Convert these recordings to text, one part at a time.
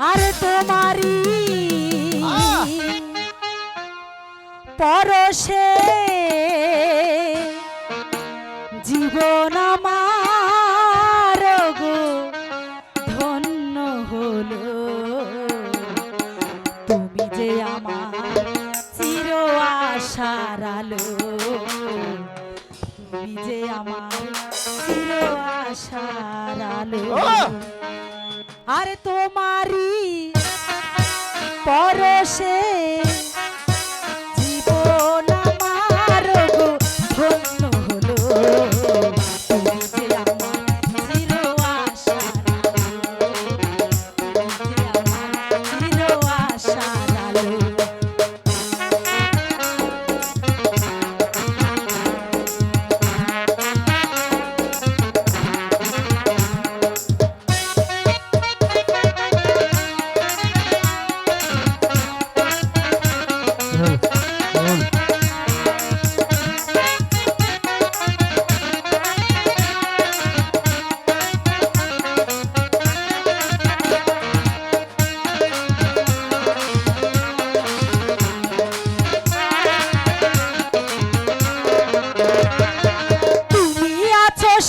আরে তোমারি পরশে জীবন আমার গো ধন্য হলো। তুমি যে আমার চির আশার আলো, তুমি যে আমার চির আশার আলো। আরে তোমারি পরশে জীবন আমার গো ধন্য হলো। তুমি যে আমার চির আশার আলো, তুমি যে আমার চির আশার আলো।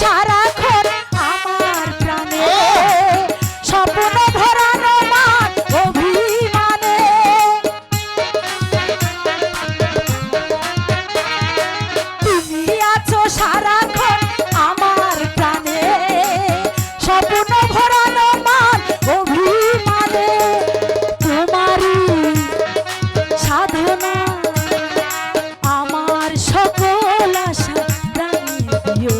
সারাক্ষণ আমার প্রাণে স্বপ্ন ভরানো মান অভিমানে, তুমি আছো সারাক্ষণ আমার প্রাণে স্বপ্ন ভরানো মান অভিমানে। তোমারই সাধনা আমার সকল আশা রাঙিয়ে দিও।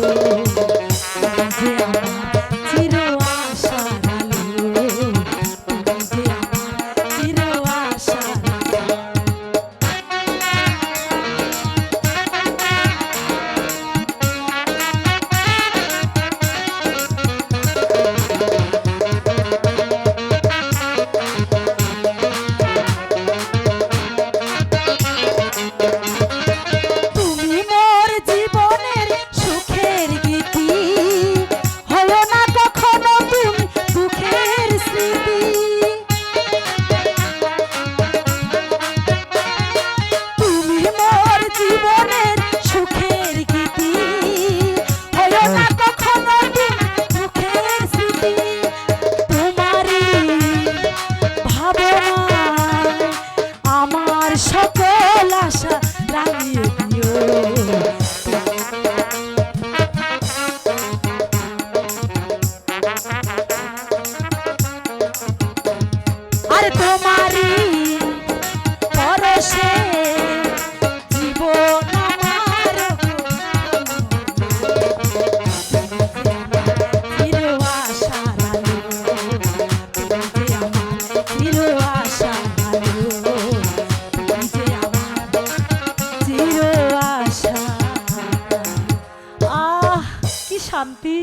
সকল আশা রাঙিয়ে দিও। আর তোমারই পরশে জীবন আমার চির আশার আলো, তুমি যে আমার চির আশার আলো, কি শান্তি।